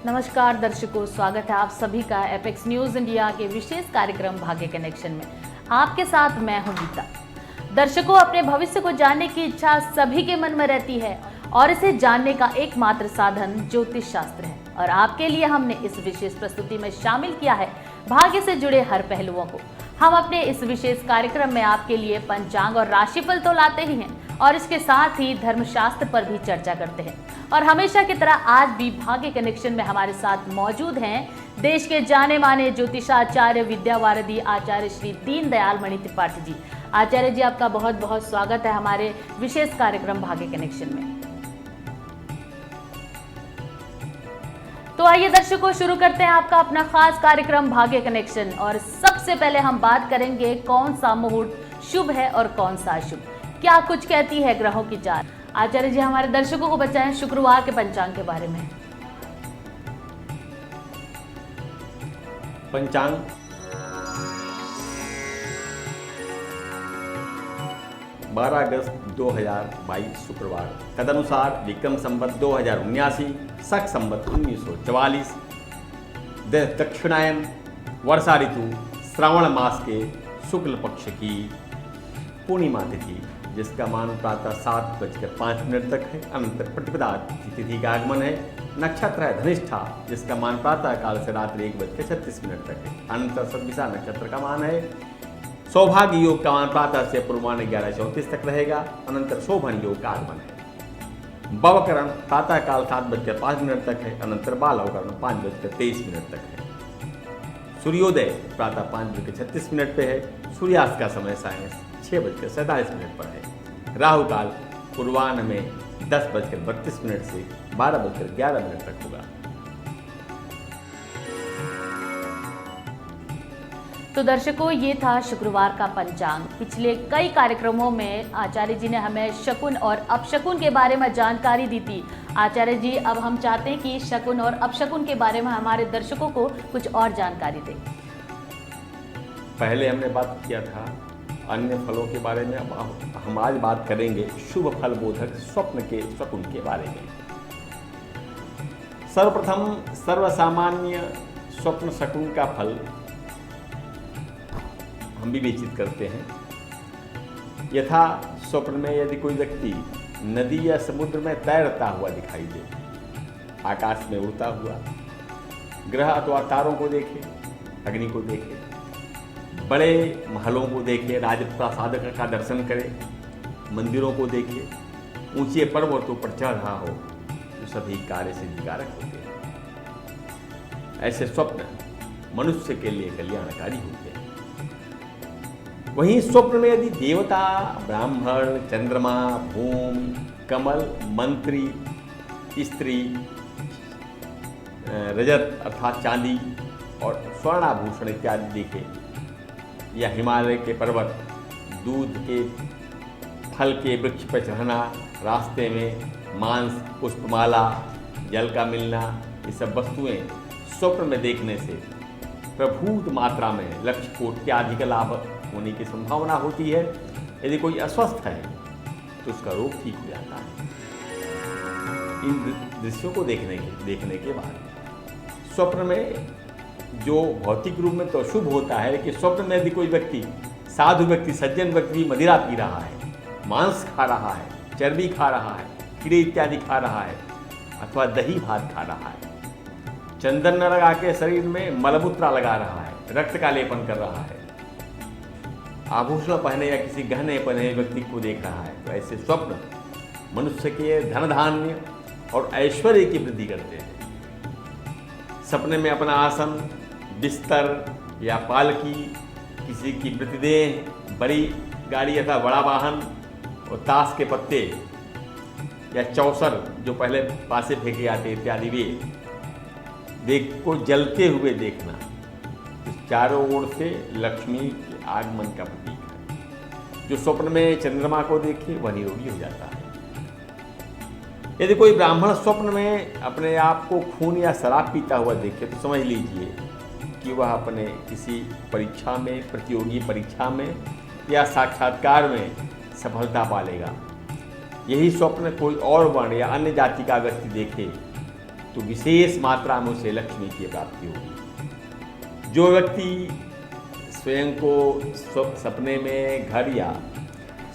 नमस्कार दर्शकों, स्वागत है आप सभी का एपेक्स न्यूज इंडिया के विशेष कार्यक्रम भाग्य कनेक्शन में। आपके साथ मैं हूं गीता। दर्शकों, अपने भविष्य को जानने की इच्छा सभी के मन में रहती है और इसे जानने का एकमात्र साधन ज्योतिष शास्त्र है। और आपके लिए हमने इस विशेष प्रस्तुति में शामिल किया है भाग्य से जुड़े हर पहलुओं को। हम अपने इस विशेष कार्यक्रम में आपके लिए पंचांग और राशिफल तो लाते ही हैं और इसके साथ ही धर्मशास्त्र पर भी चर्चा करते हैं। और हमेशा की तरह आज भी भाग्य कनेक्शन में हमारे साथ मौजूद हैं देश के जाने माने ज्योतिषाचार्य विद्यावारिधि आचार्य श्री दीनदयाल मणि त्रिपाठी जी। आचार्य जी, आपका बहुत बहुत स्वागत है हमारे विशेष कार्यक्रम भाग्य कनेक्शन में। तो आइए दर्शकों, शुरू करते हैं आपका अपना खास कार्यक्रम भाग्य कनेक्शन। और सबसे पहले हम बात करेंगे कौन सा मुहूर्त शुभ है और कौन सा अशुभ, क्या कुछ कहती है ग्रहों की चाल। आचार्य जी, हमारे दर्शकों को बताएं शुक्रवार के पंचांग के बारे में। पंचांग 12 अगस्त 2022 शुक्रवार, तदनुसार विक्रम संवत 2079, शक संवत 1944, दक्षिणायन, वर्षा ऋतु, श्रावण मास के शुक्ल पक्ष की पूर्णिमा तिथि, जिसका मान प्रातः 7:05 तक है। अनंतर प्रतिपदा तिथि का आगमन है। नक्षत्र है धनिष्ठा, जिसका मान प्रातः काल से रात्रि 1:36 तक है। अनंतर सद्दिशा नक्षत्र का मान है। सौभाग्य योग का मान प्रातः से पूर्वान्ह 11:34 तक रहेगा। अनंतर शोभन योग का आगमन है। भवकरण प्रातः काल 7:05 तक है। अनंतर बालवकरण 5:23 तक है। सूर्योदय प्रातः 5:36 पे है। सूर्यास्त का समय सायं 6:47 पर है। राहु काल पूर्वान्ह में 10:32 से 12:11 तक होगा। तो दर्शकों, ये था शुक्रवार का पंचांग। पिछले कई कार्यक्रमों में आचार्य जी ने हमें शकुन और अपशकुन के बारे में जानकारी दी थी। आचार्य जी, अब हम चाहते हैं कि शकुन और अपशकुन के बारे में हमारे दर्शकों को कुछ और जानकारी दें। पहले हमने बात किया था अन्य फलों के बारे में, अब हम आज बात करेंगे शुभ फल बोधक स्वप्न के शकुन के बारे में। सर्वप्रथम सर्वसामान्य स्वप्न शकुन का फल हम विवेचित करते हैं। यथा स्वप्न में यदि कोई व्यक्ति नदी या समुद्र में तैरता हुआ दिखाई दे, आकाश में उड़ता हुआ, ग्रह अथवा तारों को देखे, अग्नि को देखे, बड़े महलों को देखे, राजप्रासाद का दर्शन करे, मंदिरों को देखे, ऊंचे पर्वतों पर चढ़ रहा हो, तो सभी कार्य सिद्धिकारक होते हैं। ऐसे स्वप्न मनुष्य के लिए कल्याणकारी होते हैं। वहीं स्वप्न में यदि देवता, ब्राह्मण, चंद्रमा, भूमि, कमल, मंत्री, स्त्री, रजत अर्थात चांदी और स्वर्णाभूषण इत्यादि देखे, या हिमालय के पर्वत, दूध के फल के वृक्ष पर चढ़ना, रास्ते में मांस, पुष्पमाला, जल का मिलना, ये सब वस्तुएं स्वप्न में देखने से प्रभूत मात्रा में लक्ष्य कोट्याधिक लाभ होने की संभावना होती है। यदि कोई अस्वस्थ है तो उसका रोग ठीक हो जाता है। इन दृश्यों को देखने के बाद स्वप्न में जो भौतिक रूप में तो शुभ होता है कि स्वप्न में यदि कोई व्यक्ति, साधु व्यक्ति, सज्जन व्यक्ति मदिरा पी रहा है, मांस खा रहा है, चर्बी खा रहा है, कीड़े इत्यादि खा रहा है, अथवा दही भात खा रहा है, चंदन न लगा के शरीर में मलमूत्रा लगा रहा है, रक्त का लेपन कर रहा है, आभूषण पहने या किसी गहने पहने व्यक्ति को देख रहा है, तो ऐसे स्वप्न मनुष्य के धन धान्य और ऐश्वर्य की वृद्धि करते हैं। सपने में अपना आसन, बिस्तर या पालकी, किसी की प्रतिदेह, बड़ी गाड़ी अथवा बड़ा वाहन और ताश के पत्ते या चौसर जो पहले पासे फेंके आते इत्यादि वे देख को जलते हुए देखना, चारों ओर से लक्ष्मी के आगमन का प्रतीक है। जो स्वप्न में चंद्रमा को देखे वह निरोगी हो जाता है। यदि कोई ब्राह्मण स्वप्न में अपने आप को खून या शराब पीता हुआ देखे तो समझ लीजिए कि वह अपने किसी परीक्षा में, प्रतियोगी परीक्षा में या साक्षात्कार में सफलता पालेगा। यही स्वप्न कोई और वर्ण या अन्य जाति का व्यक्ति देखे तो विशेष मात्रा में उसे लक्ष्मी की प्राप्ति होगी। जो व्यक्ति स्वयं को सपने में घर या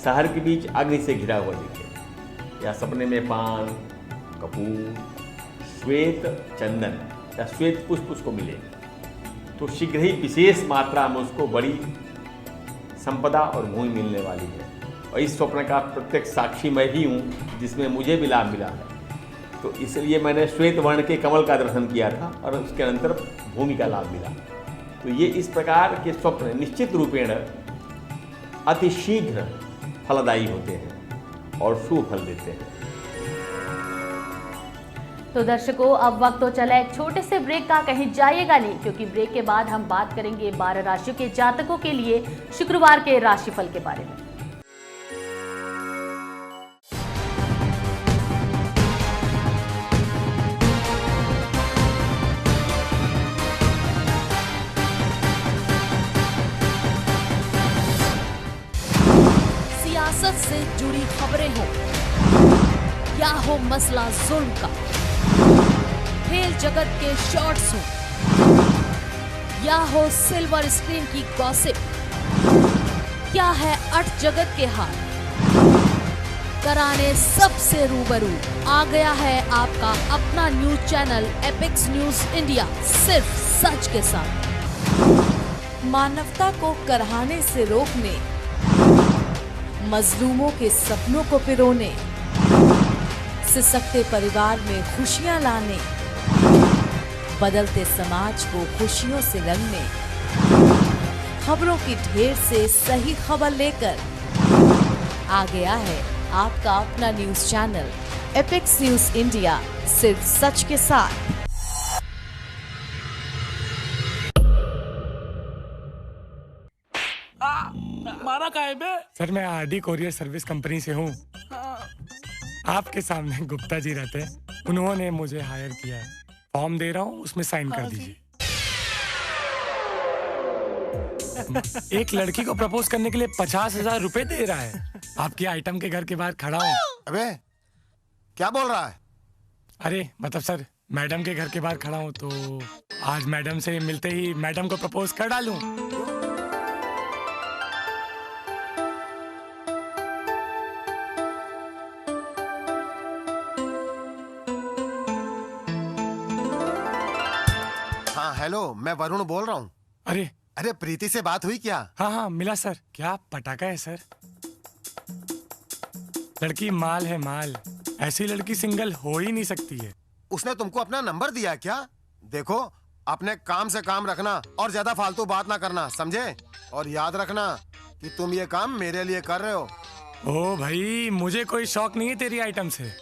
शहर के बीच अग्नि से घिरा हुआ दिखे, या सपने में पान, कपूर, श्वेत चंदन या श्वेत पुष्प उसको मिले, तो शीघ्र ही विशेष मात्रा में उसको बड़ी संपदा और भूमि मिलने वाली है। और इस स्वप्न का प्रत्यक्ष साक्षी मैं ही हूँ, जिसमें मुझे भी लाभ मिला है। तो इसलिए मैंने श्वेत वर्ण के कमल का दर्शन किया था और उसके अंतर भूमि का लाभ मिला। तो ये इस प्रकार के स्वप्न निश्चित रूपेण अतिशीघ्र फलदायी होते हैं और शुभ फल देते हैं। तो दर्शकों, अब वक्त तो चला एक छोटे से ब्रेक का, कहीं जाइएगा नहीं, क्योंकि ब्रेक के बाद हम बात करेंगे 12 राशियों के जातकों के लिए शुक्रवार के राशिफल के बारे में। सियासत से जुड़ी खबरें हो या हो मसला जुल्म का, खेल जगत के शॉर्ट्स हो या हो सिल्वर स्क्रीन की गॉसिप, क्या है अर्थ जगत के हाल, कराने सबसे रूबरू आ गया है आपका अपना news channel apex news India, सिर्फ सच के साथ। मानवता को कराहने से रोकने, मजलूमों के सपनों को पिरोने, सिसकते परिवार में खुशियां लाने, बदलते समाज को खुशियों से रंगने, खबरों की ढेर से सही खबर लेकर आ गया है आपका अपना news channel apex news India, सिर्फ सच के साथ। मारा काहे बे? सर, मैं आरडी कोरियर सर्विस कंपनी से हूँ। आपके सामने गुप्ता जी रहते हैं, उन्होंने मुझे हायर किया है। फॉर्म दे रहा हूँ, उसमें साइन कर दीजिए। एक लड़की को प्रपोज करने के लिए 50,000 रुपए दे रहा है। आपकी आइटम के घर के बाहर खड़ा हूँ। अबे क्या बोल रहा है? अरे मतलब सर, मैडम के घर के बाहर खड़ा हूँ, तो आज मैडम से मिलते ही मैडम को प्रपोज कर डालूं। हाँ हेलो, मैं वरुण बोल रहा हूँ। अरे प्रीति से बात हुई क्या? हाँ मिला सर। क्या पटाखा है सर? लड़की माल है माल, ऐसी लड़की सिंगल हो ही नहीं सकती है। उसने तुमको अपना नंबर दिया क्या? देखो, अपने काम से काम रखना और ज्यादा फालतू बात ना करना, समझे? और याद रखना कि तुम ये काम मेरे लिए कर रहे हो। ओ भाई, मुझे कोई शौक नहीं है तेरी आइटम से।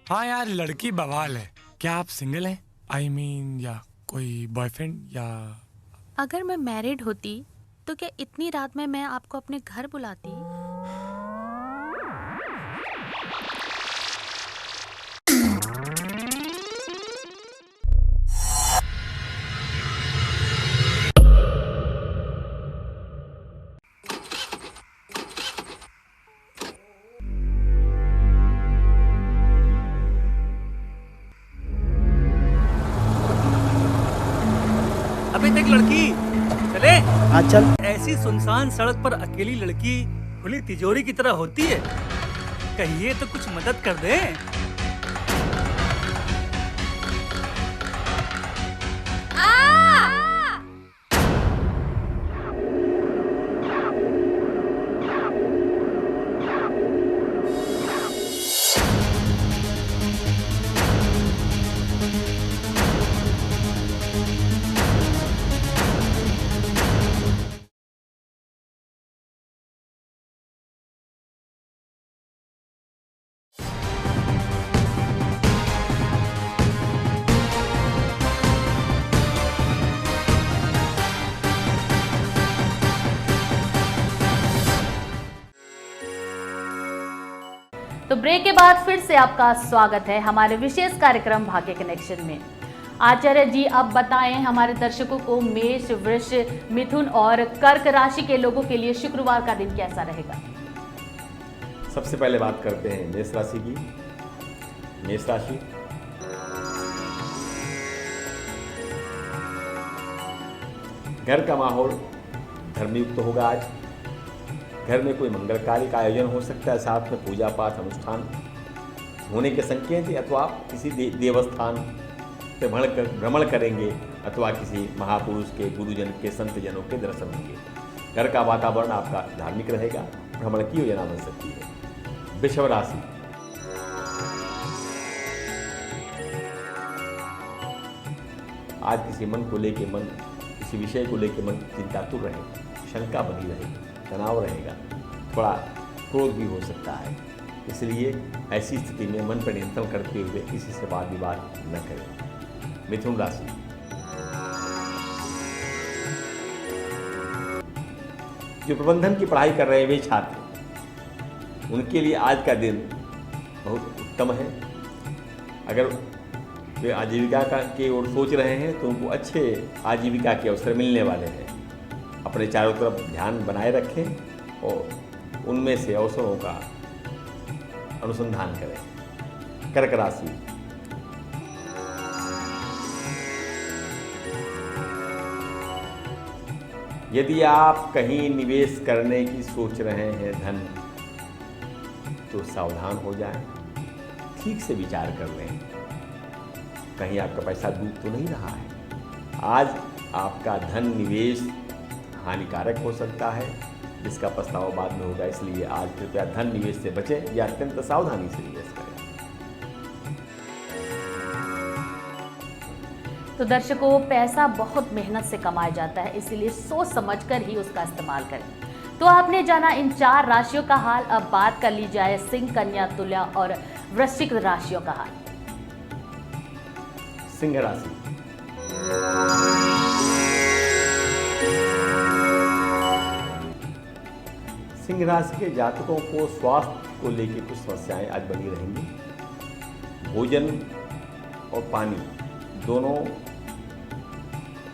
हाँ यार, लड़की बवाल है। क्या आप सिंगल हैं? I mean, या कोई बॉयफ्रेंड या? अगर मैं मैरिड होती तो क्या इतनी रात में मैं आपको अपने घर बुलाती? अबे देख लड़की, चले। हाँ चल। ऐसी सुनसान सड़क पर अकेली लड़की खुली तिजोरी की तरह होती है। कहिए तो कुछ मदद कर दे। तो ब्रेक के बाद फिर से आपका स्वागत है हमारे विशेष कार्यक्रम भाग्य कनेक्शन में। आचार्य जी, अब बताएं हमारे दर्शकों को मेष, वृष, मिथुन और कर्क राशि के लोगों के लिए शुक्रवार का दिन कैसा रहेगा। सबसे पहले बात करते हैं मेष राशि की। मेष राशि घर का माहौल धर्मयुक्त होगा आज। घर में कोई मंगल कार्य का आयोजन हो सकता है, साथ में पूजा पाठ अनुष्ठान होने के संकेत हैं, अथवा आप किसी देवस्थान पे भ्रमण करेंगे अथवा किसी महापुरुष के, गुरुजन के, संत जनों के दर्शन होंगे। घर का वातावरण आपका धार्मिक रहेगा, भ्रमण की योजना बन सकती है। वृषभ राशि, आज किसी किसी विषय को लेकर मन चिंतातुर रहेगा, शंका बनी रहेगी, तनाव रहेगा, थोड़ा क्रोध भी हो सकता है। इसलिए ऐसी स्थिति में मन पर नियंत्रण करते हुए किसी से वाद विवाद न करें। मिथुन राशि, जो प्रबंधन की पढ़ाई कर रहे हैं वे छात्र, उनके लिए आज का दिन बहुत उत्तम है। अगर वे आजीविका की ओर सोच रहे हैं तो उनको अच्छे आजीविका के अवसर मिलने वाले हैं। अपने चारों तरफ ध्यान बनाए रखें और उनमें से अवसरों का अनुसंधान करें। कर्क राशि, यदि आप कहीं निवेश करने की सोच रहे हैं धन, तो सावधान हो जाएं, ठीक से विचार कर लें, कहीं आपका पैसा डूब तो नहीं रहा है। आज आपका धन निवेश हानिकारक हो सकता है, जिसका पछतावा बाद में होगा। इसलिए आज कृपया धन निवेश से बचें या अत्यंत सावधानी से निवेश करें। तो दर्शकों, पैसा बहुत मेहनत से कमाया जाता है, इसीलिए सोच समझकर ही उसका इस्तेमाल करें। तो आपने जाना इन 4 राशियों का हाल। अब बात कर ली जाए सिंह, कन्या, तुला और वृश्चिक राशियों का हाल। सिंह राशि, सिंह राशि के जातकों को स्वास्थ्य को लेकर कुछ समस्याएं आज बनी रहेंगी। भोजन और पानी दोनों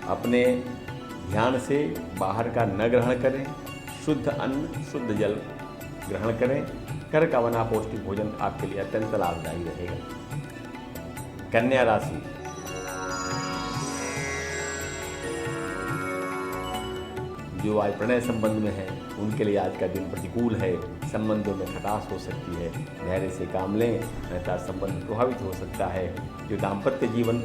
अपने ध्यान से बाहर का न ग्रहण करें। शुद्ध अन्न, शुद्ध जल ग्रहण करें। घर का बना पौष्टिक भोजन आपके लिए अत्यंत लाभदायी रहेगा। कन्या राशि, जो आज प्रणय संबंध में है उनके लिए आज का दिन प्रतिकूल है। संबंधों में खटास हो सकती है, धैर्य से काम लें, अन्यथा संबंध प्रभावित हो सकता है। जो दाम्पत्य जीवन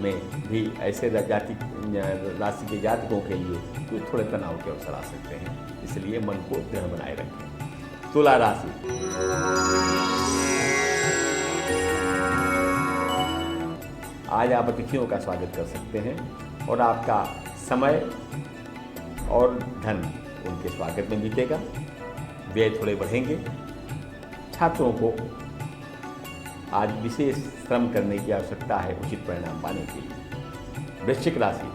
में भी ऐसे राशि के जातकों के लिए कुछ थोड़े तनाव के अवसर आ सकते हैं, इसलिए मन को दृढ़ बनाए रखें। तुला राशि, आज आप अतिथियों का स्वागत कर सकते हैं और आपका समय और धन उनके स्वागत में बीतेगा। व्यय थोड़े बढ़ेंगे। छात्रों को आज विशेष श्रम करने की आवश्यकता है उचित परिणाम पाने के लिए। वृश्चिक राशि,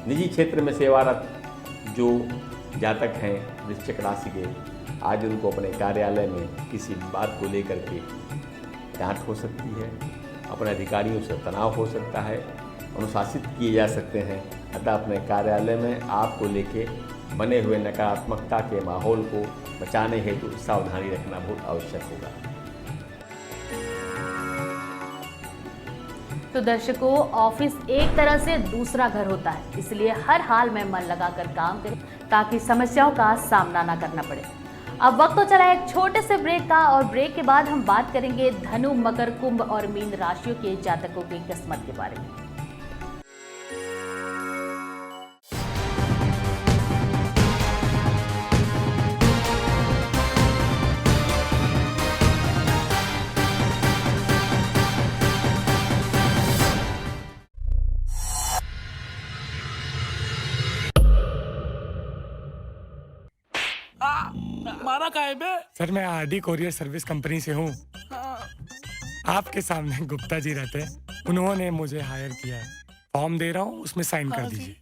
निजी क्षेत्र में सेवारत जो जातक हैं वृश्चिक राशि के, आज उनको अपने कार्यालय में किसी बात को लेकर के डांट हो सकती है, अपने अधिकारियों से तनाव हो सकता है, अनुशासित किए जा सकते हैं। अतः अपने कार्यालय में आपको लेके बने हुए नकारात्मकता के माहौल को बचाने हेतु सावधानी रखना बहुत आवश्यक होगा। तो दर्शकों, ऑफिस एक तरह से दूसरा घर होता है, इसलिए हर हाल में मन लगाकर काम करें ताकि समस्याओं का सामना ना करना पड़े। अब वक्त तो चला एक छोटे से ब्रेक का, और ब्रेक के बाद हम बात करेंगे धनु, मकर, कुंभ और मीन राशियों के जातकों की किस्मत के बारे में। मारा का है बे? सर मैं आरडी कोरियर सर्विस कंपनी से हूँ। आपके सामने गुप्ता जी रहते हैं, उन्होंने मुझे हायर किया है। फॉर्म दे रहा हूँ, उसमें साइन कर दीजिए।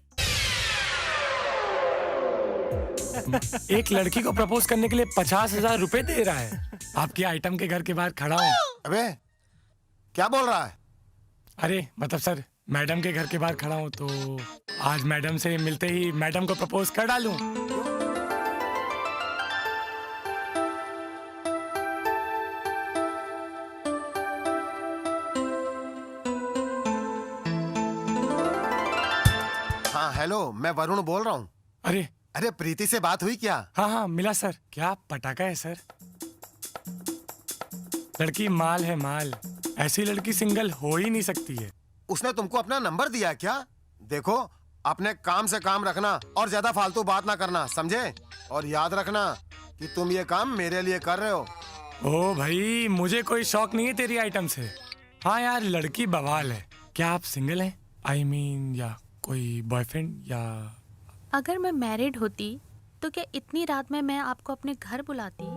एक लड़की को प्रपोज करने के लिए 50,000 रुपए दे रहा है। आपकी आइटम के घर के बाहर खड़ा हूँ। अबे क्या बोल रहा है? अरे मतलब सर, मैडम के घर के बाहर खड़ा हूँ, तो आज मैडम से मिलते ही मैडम को प्रपोज कर डालूं। हाँ हेलो, मैं वरुण बोल रहा हूँ। अरे अरे प्रीति से बात हुई क्या? हाँ हाँ मिला सर। क्या पटाखा है सर। लड़की माल है माल, ऐसी लड़की सिंगल हो ही नहीं सकती है। उसने तुमको अपना नंबर दिया क्या? देखो, अपने काम से काम रखना और ज्यादा फालतू बात ना करना, समझे? और याद रखना कि तुम ये काम मेरे लिए कर रहे हो। ओ भाई, मुझे कोई शौक नहीं है तेरी आइटम से। हाँ यार, लड़की बवाल है। क्या आप सिंगल हैं? I mean, या कोई बॉयफ्रेंड या? अगर मैं मैरिड होती तो क्या इतनी रात में मैं आपको अपने घर बुलाती?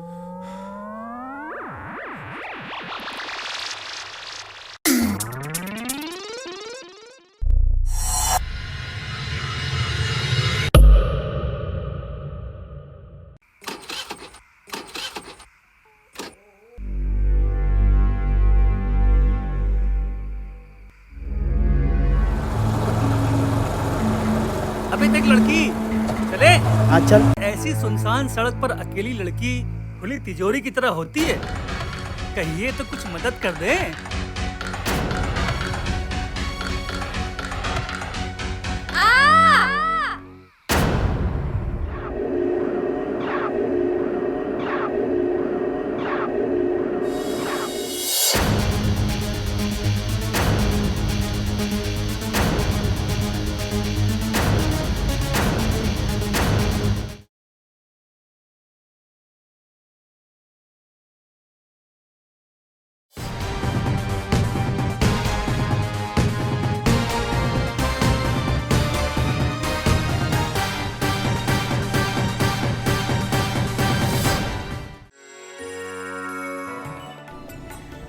अबे देख लड़की, चले। हाँ चल। ऐसी सुनसान सड़क पर अकेली लड़की खुली तिजोरी की तरह होती है। कहिए तो कुछ मदद कर दे।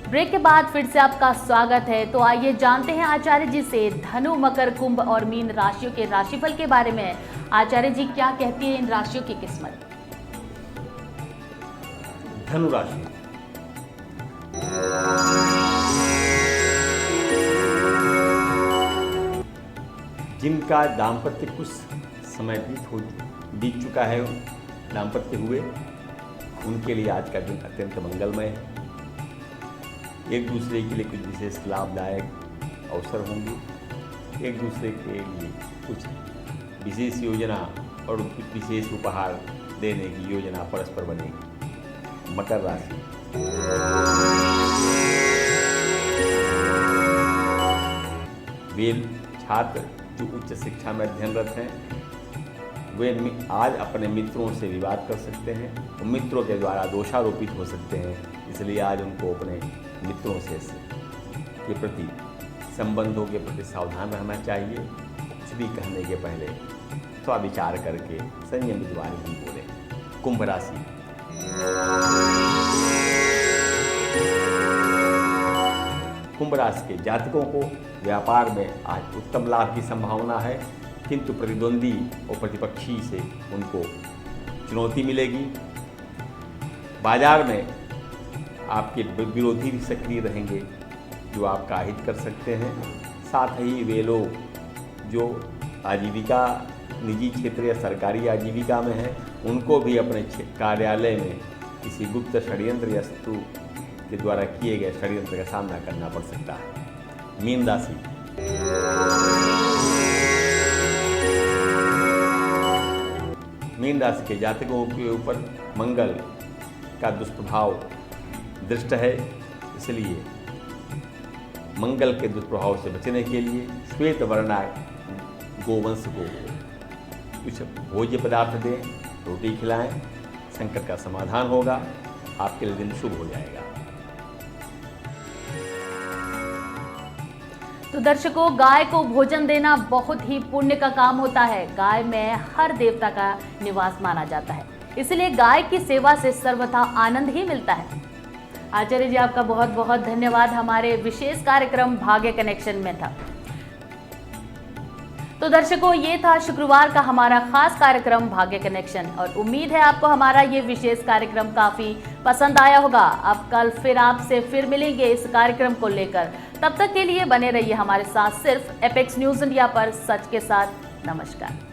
ब्रेक के बाद फिर से आपका स्वागत है। तो आइए जानते हैं आचार्य जी से धनु, मकर, कुंभ और मीन राशियों के राशिफल के बारे में। आचार्य जी क्या कहती है इन राशियों की किस्मत? धनु राशि, जिनका दाम्पत्य कुछ समय बीत चुका है, दाम्पत्य हुए, उनके लिए आज का दिन अत्यंत मंगलमय है। एक दूसरे के लिए कुछ विशेष लाभदायक अवसर होंगे। एक दूसरे के लिए कुछ विशेष योजना और कुछ विशेष उपहार देने की योजना परस्पर बनेगी। मकर राशि, वे छात्र जो उच्च शिक्षा में अध्ययनरत हैं, वे आज अपने मित्रों से विवाद कर सकते हैं और मित्रों के द्वारा दोषारोपित हो सकते हैं। इसलिए आज उनको अपने मित्रों से के प्रति, संबंधों के प्रति सावधान रहना चाहिए। कुछ भी कहने के पहले थोड़ा विचार करके संयमित वाणी ही बोले। कुंभ राशि, कुंभ राशि के जातकों को व्यापार में आज उत्तम लाभ की संभावना है, किंतु प्रतिद्वंदी और प्रतिपक्षी से उनको चुनौती मिलेगी। बाजार में आपके विरोधी भी सक्रिय रहेंगे जो आपका अहित कर सकते हैं। साथ ही वे लोग जो आजीविका, निजी क्षेत्र या सरकारी आजीविका में हैं, उनको भी अपने कार्यालय में किसी गुप्त षड्यंत्र या शत्रु के द्वारा किए गए षड्यंत्र का सामना करना पड़ सकता है। मीन राशि, मीन राशि के जातकों के ऊपर मंगल का दुष्प्रभाव दृष्ट है, इसलिए मंगल के दुष्प्रभाव से बचने के लिए श्वेत वर्णा गोवंश को कुछ भोज्य पदार्थ दें, रोटी खिलाएं, संकट का समाधान होगा। आपके लिए दिन शुभ हो जाएगा। तो दर्शकों, गाय को भोजन देना बहुत ही पुण्य का काम होता है। गाय में हर देवता का निवास माना जाता है, इसलिए गाय की सेवा से सर्वथा आनंद ही मिलता है। आचार्य जी, आपका बहुत बहुत धन्यवाद हमारे विशेष कार्यक्रम भाग्य कनेक्शन में था। तो दर्शकों, ये था शुक्रवार का हमारा खास कार्यक्रम भाग्य कनेक्शन और उम्मीद है आपको हमारा ये विशेष कार्यक्रम काफी पसंद आया होगा। अब कल फिर आपसे फिर मिलेंगे इस कार्यक्रम को लेकर। तब तक के लिए बने रहिए हमारे साथ सिर्फ एपेक्स न्यूज इंडिया पर। सच के साथ नमस्कार।